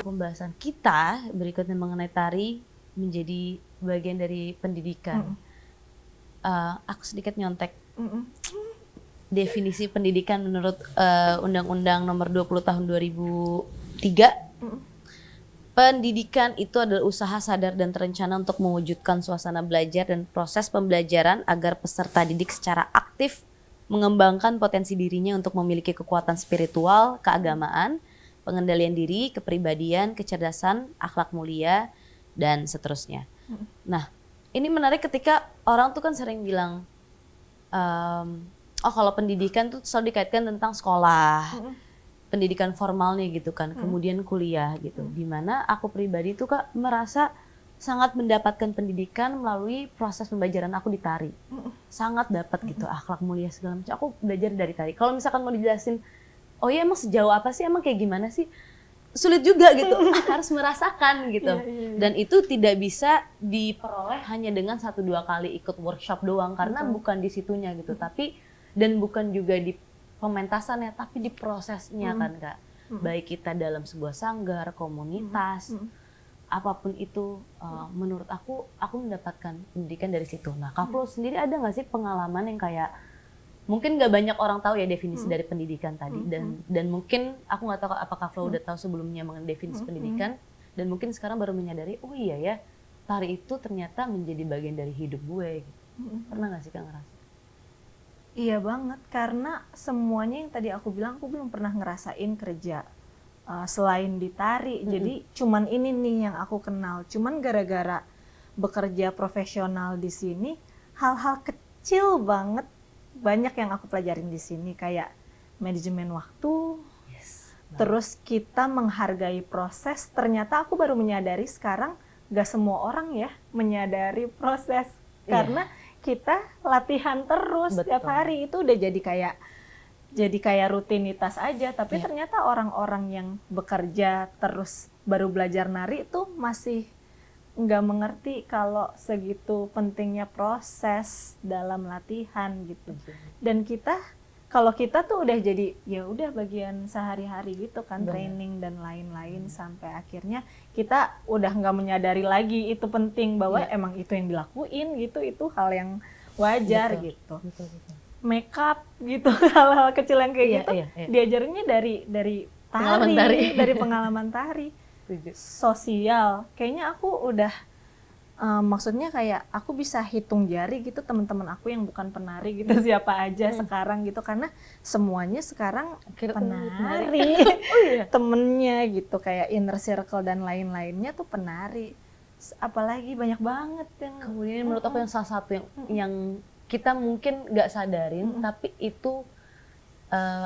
Pembahasan kita berikutnya mengenai tari menjadi bagian dari pendidikan. Aku sedikit nyontek definisi pendidikan menurut Undang-Undang Nomor 20 Tahun 2003. Pendidikan itu adalah usaha sadar dan terencana untuk mewujudkan suasana belajar dan proses pembelajaran agar peserta didik secara aktif mengembangkan potensi dirinya untuk memiliki kekuatan spiritual, keagamaan, pengendalian diri, kepribadian, kecerdasan, akhlak mulia, dan seterusnya. Nah, ini menarik ketika orang tuh kan sering bilang, kalau pendidikan tuh selalu dikaitkan tentang sekolah, pendidikan formalnya gitu kan, kemudian kuliah gitu. Dimana aku pribadi tuh Kak merasa sangat mendapatkan pendidikan melalui proses pembelajaran aku di tari. Sangat dapat gitu, akhlak mulia segala macam. Aku belajar dari tari. Kalau misalkan mau dijelasin, oh ya emang sejauh apa sih, emang kayak gimana sih? Sulit juga gitu, harus merasakan gitu. Dan itu tidak bisa diperoleh hanya dengan 1-2 kali ikut workshop doang, karena bukan di situnya gitu. Tapi, dan bukan juga di pementasannya, tapi di prosesnya kan Kak. Baik kita dalam sebuah sanggar, komunitas, apapun itu, menurut aku mendapatkan pendidikan dari situ. Nah Kak Flo sendiri ada nggak sih pengalaman yang kayak mungkin nggak banyak orang tahu ya definisi dari pendidikan tadi, dan mungkin aku nggak tahu apakah Flo udah tahu sebelumnya mengenai definisi pendidikan, dan mungkin sekarang baru menyadari, oh iya ya, tari itu ternyata menjadi bagian dari hidup gue gitu. Pernah nggak sih Kak ngerasa?
Iya banget, karena semuanya yang tadi aku bilang, aku belum pernah ngerasain kerja selain di tari. Jadi cuman ini nih yang aku kenal. Cuman gara-gara bekerja profesional di sini, hal-hal kecil banget banyak yang aku pelajarin di sini, kayak manajemen waktu. Terus kita menghargai proses. Ternyata aku baru menyadari sekarang gak semua orang ya menyadari proses, karena kita latihan terus setiap hari, itu udah jadi kayak rutinitas aja. Tapi ternyata orang-orang yang bekerja terus baru belajar nari itu masih nggak mengerti kalau segitu pentingnya proses dalam latihan gitu. Dan kalau kita tuh udah jadi ya udah bagian sehari-hari gitu kan, training dan lain-lain, sampai akhirnya kita udah nggak menyadari lagi itu penting, bahwa emang itu yang dilakuin gitu, itu hal yang wajar gitu. Makeup gitu, hal-hal kecil yang kayak gitu diajarinnya dari tari, dari pengalaman tari. Sosial, kayaknya aku udah maksudnya kayak aku bisa hitung jari gitu teman-teman aku yang bukan penari gitu siapa aja sekarang gitu, karena semuanya sekarang penari. Temennya gitu, kayak inner circle dan lain-lainnya tuh penari. Apalagi banyak banget yang
kemudian menurut aku yang salah satu yang kita mungkin nggak sadarin, tapi itu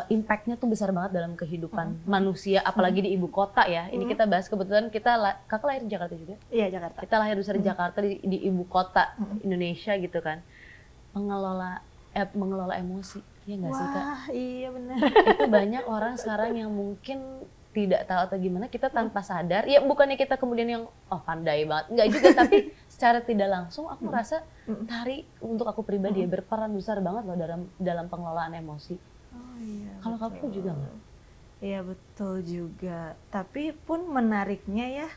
impact-nya tuh besar banget dalam kehidupan manusia, apalagi di ibu kota ya. Ini kita bahas, kebetulan kakak lahir di Jakarta juga?
Iya, Jakarta.
Kita lahir besar di Jakarta, di ibu kota Indonesia gitu kan. Mengelola emosi, ya nggak sih Kak?
Wah, iya benar.
Itu banyak orang sekarang yang mungkin tidak tahu atau gimana, kita tanpa sadar, ya bukannya kita kemudian yang pandai banget, nggak juga, tapi secara tidak langsung aku merasa tari untuk aku pribadi ya berperan besar banget loh dalam pengelolaan emosi.
Oh iya.
Kalau kamu juga nggak?
Iya betul juga. Tapi pun menariknya ya,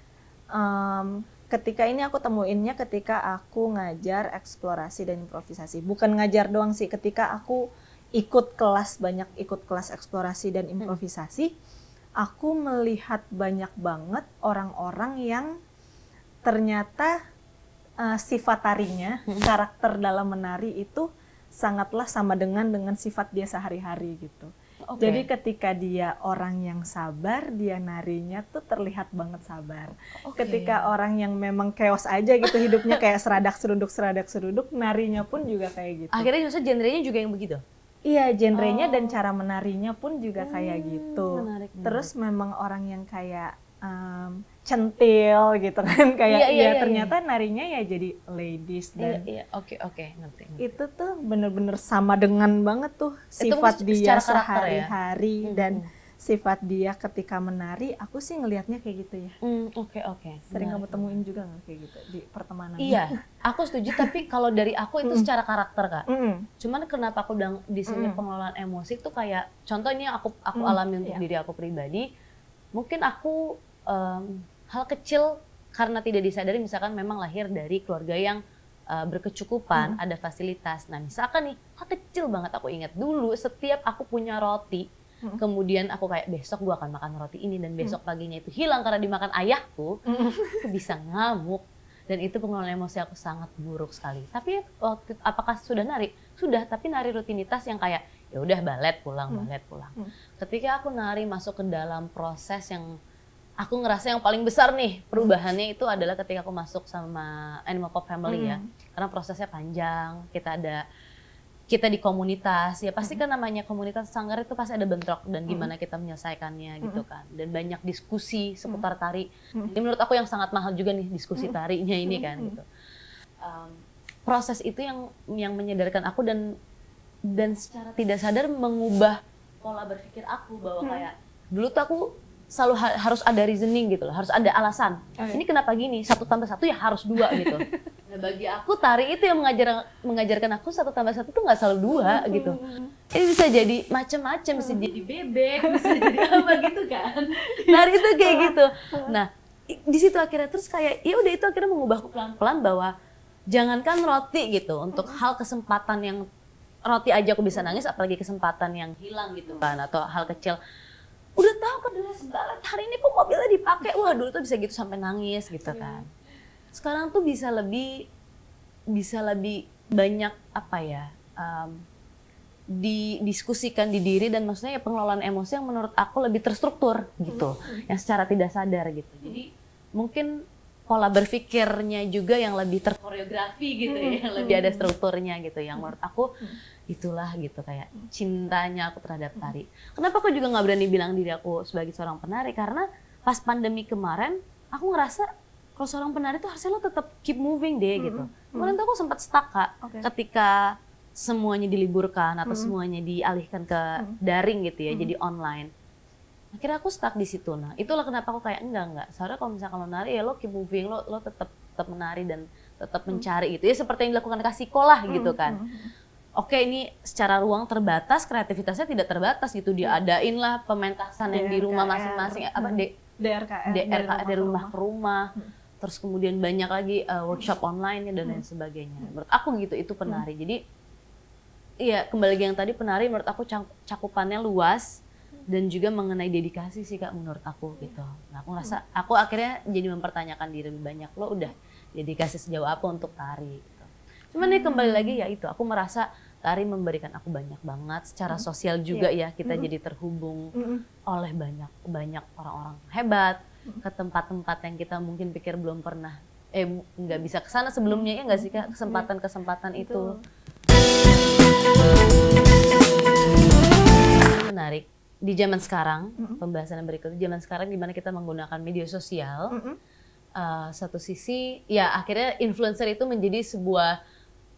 ketika ini aku temuinnya ketika aku ngajar eksplorasi dan improvisasi. Bukan ngajar doang sih, ketika aku ikut kelas eksplorasi dan improvisasi, aku melihat banyak banget orang-orang yang ternyata sifat tarinya, karakter dalam menari itu sangatlah sama dengan sifat dia sehari-hari gitu. Jadi ketika dia orang yang sabar, dia narinya tuh terlihat banget sabar. Ketika orang yang memang chaos aja gitu hidupnya, kayak seradak seruduk, narinya pun juga kayak gitu.
Akhirnya maksudnya genrenya juga yang begitu?
Iya, genrenya dan cara menarinya pun juga kayak gitu.
Menarik.
Terus memang orang yang kayak centil gitu kan, kayak ternyata narinya ya jadi ladies dan
oke, ngerti.
Itu tuh bener-bener sama dengan banget tuh sifat dia sehari-hari dan sifat dia ketika menari. Aku sih ngelihatnya kayak gitu ya.
Oke.
Sering kamu temuin juga nggak kayak gitu di pertemanan?
Iya, aku setuju. Tapi kalau dari aku itu secara karakter Kak. Cuman kenapa aku di sini pengelolaan emosi tuh kayak contoh ini yang aku alami untuk diri aku pribadi. Mungkin aku hal kecil karena tidak disadari, misalkan memang lahir dari keluarga yang berkecukupan, ada fasilitas. Nah misalkan nih, hal kecil banget aku ingat dulu setiap aku punya roti, kemudian aku kayak besok gua akan makan roti ini dan besok paginya itu hilang karena dimakan ayahku, aku bisa ngamuk. Dan itu pengelolaan emosi aku sangat buruk sekali. Tapi apakah sudah nari? Sudah, tapi nari rutinitas yang kayak ya udah balet pulang. Ketika aku nari masuk ke dalam proses yang aku ngerasa yang paling besar nih perubahannya itu adalah ketika aku masuk sama Animal Pop Family ya. Karena prosesnya panjang, kita di komunitas, ya pasti kan namanya komunitas sanggar itu pasti ada bentrok dan gimana kita menyelesaikannya gitu kan. Dan banyak diskusi seputar tari. Ini menurut aku yang sangat mahal juga nih diskusi tarinya ini kan gitu. Proses itu yang menyadarkan aku dan secara tidak sadar mengubah pola berpikir aku bahwa kayak dulu tuh aku selalu harus ada reasoning gitu loh, harus ada alasan. Ini kenapa gini? 1 tambah 1 ya harus 2 gitu. Nah bagi aku tari itu yang mengajarkan aku 1 tambah 1 tuh nggak selalu 2 gitu. Ini bisa jadi macam-macam, bisa jadi bebek, bisa jadi apa gitu kan. Tari itu kayak gitu. Nah di situ akhirnya terus kayak ya udah itu akhirnya mengubahku pelan-pelan bahwa jangankan roti gitu untuk hal kesempatan yang roti aja aku bisa nangis, apalagi kesempatan yang hilang gitu kan, atau hal kecil. Udah tahu kan udah segala hari ini kok mobilnya dipakai, wah dulu tuh bisa gitu sampai nangis gitu kan. Sekarang tuh bisa lebih banyak apa ya, didiskusikan di diri, dan maksudnya ya pengelolaan emosi yang menurut aku lebih terstruktur gitu, yang secara tidak sadar gitu. Jadi mungkin pola berpikirnya juga yang lebih terkoreografi gitu ya, yang lebih ada strukturnya gitu, yang menurut aku itulah gitu kayak cintanya aku terhadap tari. Kenapa aku juga nggak berani bilang diri aku sebagai seorang penari, karena pas pandemi kemarin aku ngerasa kalau seorang penari tuh harusnya lo tetap keep moving deh gitu. Kemarin tuh aku sempat stuck Kak, ketika semuanya diliburkan atau semuanya dialihkan ke daring gitu ya, jadi online. Akhirnya aku stuck di situ. Nah, itulah kenapa aku kayak enggak. Seharusnya kalau misalnya nari ya lo keep moving, lo tetap menari dan tetap mencari gitu. Ya seperti yang dilakukan Kak Siko lah gitu kan. Oke, ini secara ruang terbatas, kreativitasnya tidak terbatas gitu. Diadain lah pementasan yang di rumah masing-masing, DRKR dari rumah ke rumah. Terus kemudian banyak lagi workshop online dan lain sebagainya. Menurut aku gitu, itu penari. Jadi iya, kembali lagi yang tadi, penari menurut aku cakupannya luas dan juga mengenai dedikasi sih Kak menurut aku gitu. Nah, aku ngerasa aku akhirnya jadi mempertanyakan diri lebih banyak, lo udah dedikasi sejauh apa untuk tari gitu. Cuman nih kembali lagi ya itu, aku merasa tari memberikan aku banyak banget secara sosial juga ya, kita jadi terhubung oleh banyak orang-orang hebat ke tempat-tempat yang kita mungkin pikir belum pernah nggak bisa kesana sebelumnya, ya nggak sih Kak, kesempatan itu. Menarik di zaman sekarang, pembahasan yang berikutnya, zaman sekarang di mana kita menggunakan media sosial, satu sisi ya akhirnya influencer itu menjadi sebuah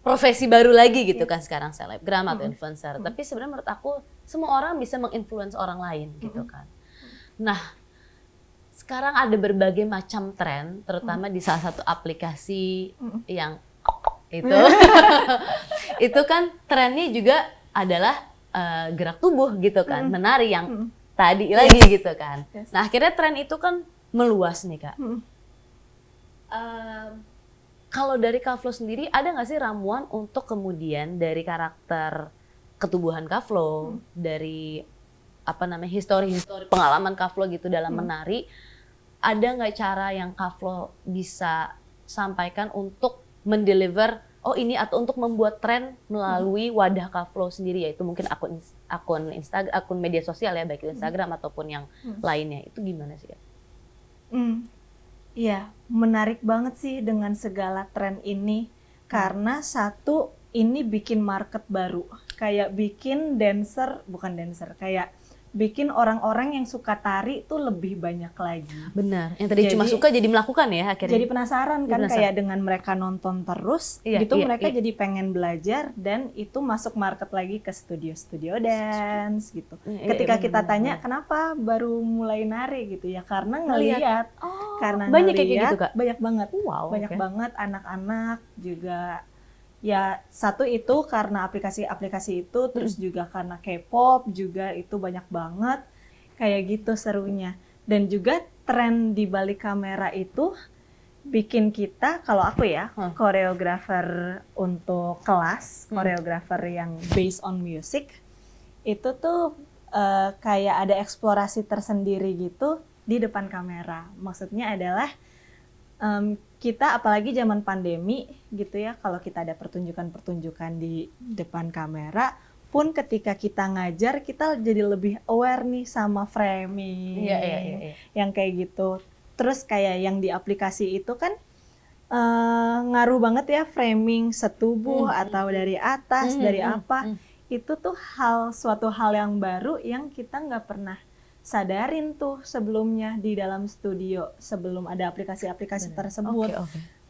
profesi baru lagi gitu kan sekarang, selebgram atau influencer. Tapi sebenarnya menurut aku semua orang bisa menginfluence orang lain gitu kan. Nah, sekarang ada berbagai macam tren, terutama di salah satu aplikasi yang itu itu kan trennya juga adalah gerak tubuh gitu kan, menari yang tadi lagi gitu kan. Nah, akhirnya tren itu kan meluas nih Kak. Kalau dari Kak Flo sendiri, ada nggak sih ramuan untuk kemudian dari karakter ketubuhan Kak Flo, dari apa namanya histori pengalaman Kak Flo gitu dalam menari, ada nggak cara yang Kak Flo bisa sampaikan untuk mendeliver ini, atau untuk membuat tren melalui wadah Kak Flo sendiri, yaitu mungkin akun Instagram, akun media sosial ya, baik Instagram ataupun yang lainnya, itu gimana sih Kak?
Iya, menarik banget sih dengan segala tren ini, karena satu, ini bikin market baru, kayak bikin kayak bikin orang-orang yang suka tari tuh lebih banyak lagi.
Benar, yang tadi cuma suka jadi melakukan ya akhirnya.
Jadi penasaran kan, kayak dengan mereka nonton terus, mereka jadi pengen belajar, dan itu masuk market lagi ke studio-studio dance gitu. Ketika kita tanya kenapa baru mulai nari gitu ya, karena ngelihat,
banyak kayak gitu Kak?
Banyak banget, banyak banget anak-anak juga. Ya, satu itu karena aplikasi-aplikasi itu, terus juga karena K-pop juga itu banyak banget, kayak gitu serunya. Dan juga tren di balik kamera itu bikin kita, kalau aku ya, koreografer untuk kelas, koreografer yang based on music, itu tuh kayak ada eksplorasi tersendiri gitu di depan kamera. Maksudnya adalah kita apalagi zaman pandemi gitu ya, kalau kita ada pertunjukan-pertunjukan di depan kamera pun, ketika kita ngajar kita jadi lebih aware nih sama framing, yang kayak gitu. Terus kayak yang di aplikasi itu kan ngaruh banget ya, framing setubuh atau dari atas, dari apa, itu tuh suatu hal yang baru yang kita nggak pernah sadarin tuh sebelumnya di dalam studio, sebelum ada aplikasi-aplikasi tersebut.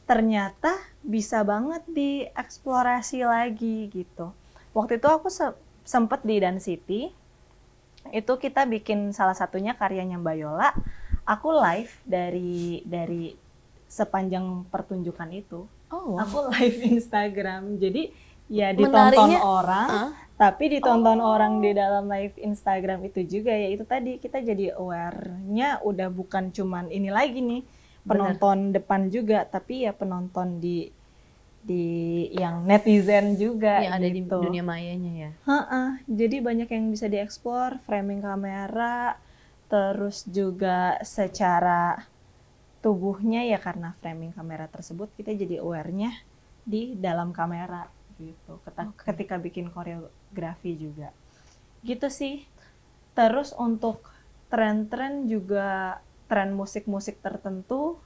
Ternyata bisa banget dieksplorasi lagi gitu. Waktu itu aku sempet di Dance City, itu kita bikin salah satunya karyanya Mbak Yola. Aku live dari sepanjang pertunjukan itu. Aku live Instagram, jadi ya ditonton orang, tapi ditonton orang di dalam live Instagram itu juga, ya itu tadi kita jadi aware-nya udah bukan cuman ini lagi nih, penonton depan juga, tapi ya penonton di yang netizen juga
yang ada di
gitu.
dunia mayanya ya.
Jadi banyak yang bisa diekspor, framing kamera, terus juga secara tubuhnya ya karena framing kamera tersebut kita jadi aware-nya di dalam kamera gitu. Ketika bikin koreografi juga. Gitu sih. Terus untuk tren-tren juga, tren musik-musik tertentu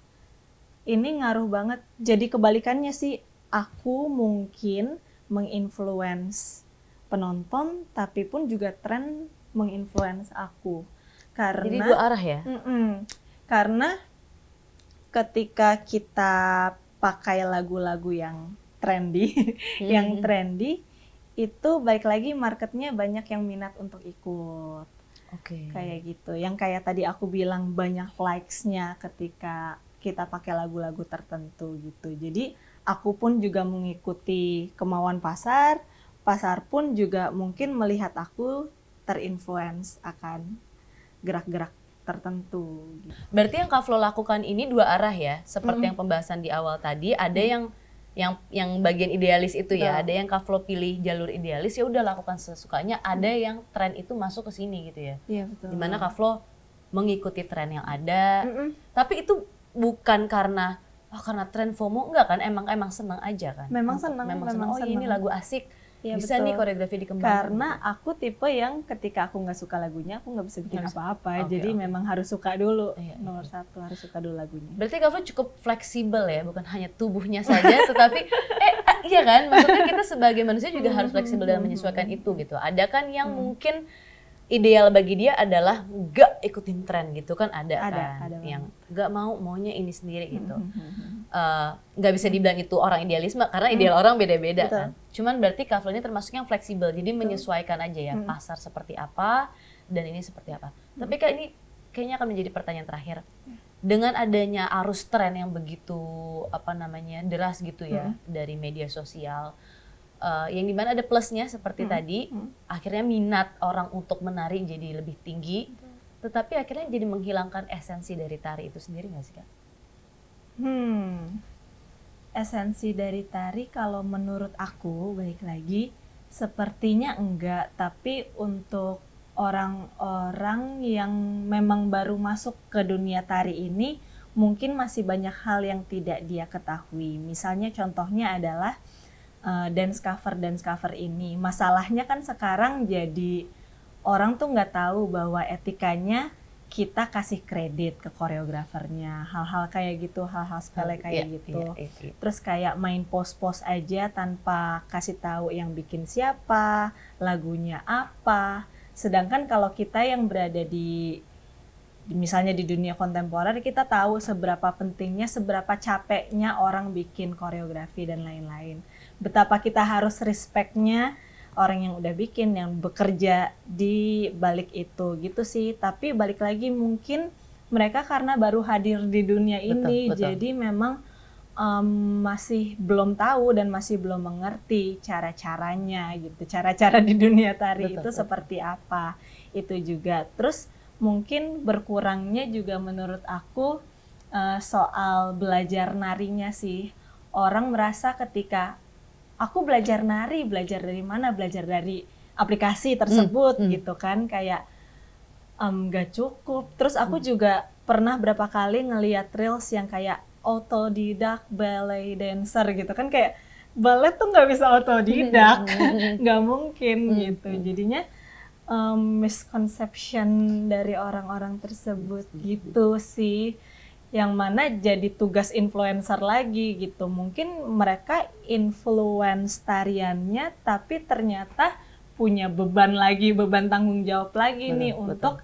ini ngaruh banget. Jadi kebalikannya sih, aku mungkin menginfluence penonton, tapi pun juga tren menginfluence aku. Karena
Jadi dua arah ya?
Karena ketika kita pakai lagu-lagu yang trendy, itu baik lagi marketnya banyak yang minat untuk ikut. Kayak gitu. Yang kayak tadi aku bilang banyak likes-nya ketika kita pakai lagu-lagu tertentu gitu. Jadi aku pun juga mengikuti kemauan pasar pun juga mungkin melihat aku terinfluence akan gerak-gerak tertentu.
Berarti yang Kak Flo lakukan ini dua arah ya, seperti yang pembahasan di awal tadi, ada yang bagian idealis itu ya, ada yang Kak Flo pilih jalur idealis ya udah lakukan sesukanya, ada yang tren itu masuk ke sini gitu ya.
Iya betul.
Dimana Kak Flo mengikuti tren yang ada, tapi itu bukan karena tren FOMO, enggak kan? Emang senang aja kan?
Memang senang.
Oh ini lagu asik.
Ya,
bisa
betul.
Nih koreografi dikembangkan.
Karena aku tipe yang ketika aku nggak suka lagunya, aku nggak bisa bikin apa-apa. Jadi memang harus suka dulu. Nomor satu harus suka dulu lagunya.
Berarti Kak Flo cukup fleksibel ya, bukan hanya tubuhnya saja, tetapi iya kan? Maksudnya kita sebagai manusia juga harus fleksibel dalam menyesuaikan itu gitu. Ada kan yang mungkin ideal bagi dia adalah nggak ikutin tren gitu kan, ada yang nggak maunya ini sendiri gitu. Nggak bisa dibilang itu orang idealisme karena ideal orang beda-beda kan. Cuman berarti Kak Flo ini termasuk yang fleksibel, jadi menyesuaikan aja ya pasar seperti apa dan ini seperti apa. Tapi Kak, ini kayaknya akan menjadi pertanyaan terakhir. Dengan adanya arus tren yang begitu deras gitu ya dari media sosial, yang dimana ada plusnya seperti tadi, akhirnya minat orang untuk menari jadi lebih tinggi, tetapi akhirnya jadi menghilangkan esensi dari tari itu sendiri nggak sih Kak?
Esensi dari tari kalau menurut aku, balik lagi, sepertinya enggak, tapi untuk orang-orang yang memang baru masuk ke dunia tari ini, mungkin masih banyak hal yang tidak dia ketahui. Misalnya contohnya adalah dance cover ini. Masalahnya kan sekarang jadi orang tuh nggak tahu bahwa etikanya kita kasih kredit ke koreografernya, hal-hal kayak gitu, hal-hal sepele kayak gitu. Terus kayak main pose-pose aja tanpa kasih tahu yang bikin siapa, lagunya apa. Sedangkan kalau kita yang berada di misalnya di dunia kontemporer, kita tahu seberapa pentingnya, seberapa capeknya orang bikin koreografi dan lain-lain. Betapa kita harus respect-nya orang yang udah bikin, yang bekerja di balik itu gitu sih. Tapi balik lagi mungkin mereka karena baru hadir di dunia ini, jadi memang masih belum tahu dan masih belum mengerti cara-caranya gitu. Cara-cara di dunia tari itu seperti apa, itu juga. Terus mungkin berkurangnya juga menurut aku soal belajar narinya sih. Orang merasa ketika aku belajar nari, belajar dari mana? Belajar dari aplikasi tersebut gitu kan, kayak gak cukup. Terus aku juga pernah berapa kali ngeliat reels yang kayak autodidak ballet dancer gitu kan, kayak ballet tuh nggak bisa autodidak, nggak mungkin gitu. Jadinya misconception dari orang-orang tersebut gitu sih. Yang mana jadi tugas influencer lagi gitu. Mungkin mereka influence tariannya, tapi ternyata punya beban tanggung jawab lagi untuk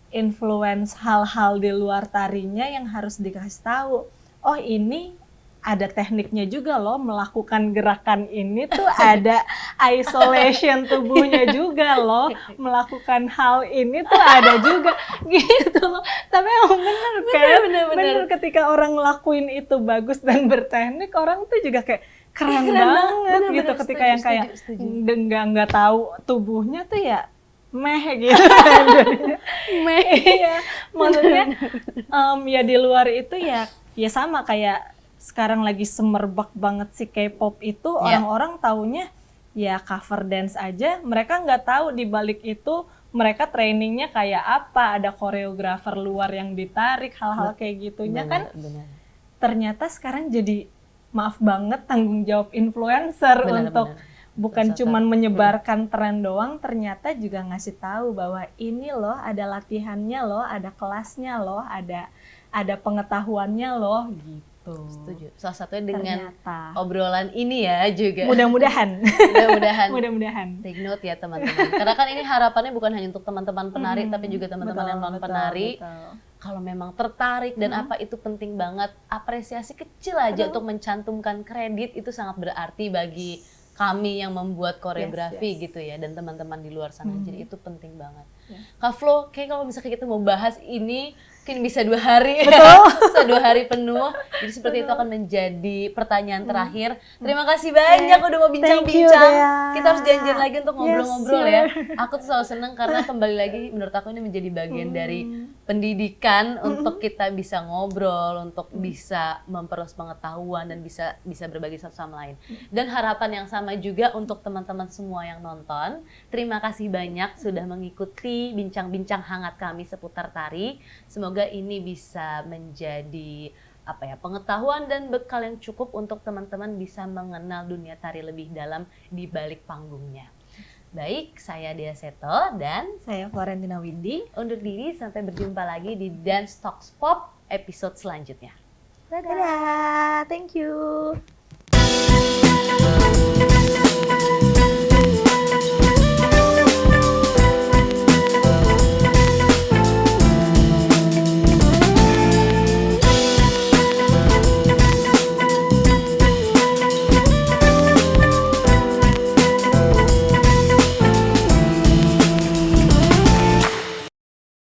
influence hal-hal di luar tarinya yang harus dikasih tahu. Oh ini ada tekniknya juga loh, melakukan gerakan ini tuh ada isolation tubuhnya juga loh, melakukan hal ini tuh ada juga gitu loh. Tapi emang bener ketika orang ngelakuin itu bagus dan berteknik, orang tuh juga kayak keren banget gitu. Ketika yang kayak nggak tahu tubuhnya tuh ya meh gitu. Iya, maksudnya ya di luar itu ya sama kayak sekarang lagi semerbak banget si K-pop itu, orang-orang taunya ya cover dance aja, mereka nggak tahu di balik itu mereka trainingnya kayak apa, ada koreografer luar yang ditarik, hal-hal kayak gitunya kan. Ternyata sekarang jadi, maaf banget, tanggung jawab influencer untuk bukan cuman menyebarkan tren doang, ternyata juga ngasih tahu bahwa ini loh ada latihannya loh, ada kelasnya loh, ada pengetahuannya loh gitu.
Setuju. Salah satunya dengan
ternyata
obrolan ini ya juga.
Mudah-mudahan.
Mudah-mudahan. Take note ya teman-teman. Karena kan ini harapannya bukan hanya untuk teman-teman penari, tapi juga teman-teman yang non penari. Kalau memang tertarik dan apa itu penting banget, apresiasi kecil aja untuk mencantumkan kredit itu sangat berarti bagi kami yang membuat koreografi gitu ya, dan teman-teman di luar sana. Jadi itu penting banget. Kak Flo, kayak kalau misalnya kita mau bahas ini mungkin bisa 2 hari. Bisa 2 hari penuh. Jadi seperti itu akan menjadi pertanyaan terakhir. Terima kasih banyak udah mau bincang-bincang. Kita harus janjian lagi untuk ngobrol-ngobrol ya. Aku tuh selalu seneng karena kembali lagi menurut aku ini menjadi bagian dari pendidikan untuk kita bisa ngobrol, untuk bisa memperluas pengetahuan dan bisa berbagi satu sama lain. Dan harapan yang sama juga untuk teman-teman semua yang nonton. Terima kasih banyak sudah mengikuti bincang-bincang hangat kami seputar tari. Semoga ini bisa menjadi pengetahuan dan bekal yang cukup untuk teman-teman bisa mengenal dunia tari lebih dalam di balik panggungnya. Baik, saya Dea Seto dan
saya Florentina Windy.
Undur diri, sampai berjumpa lagi di Dance Talks Pop episode selanjutnya.
Dadah, thank you.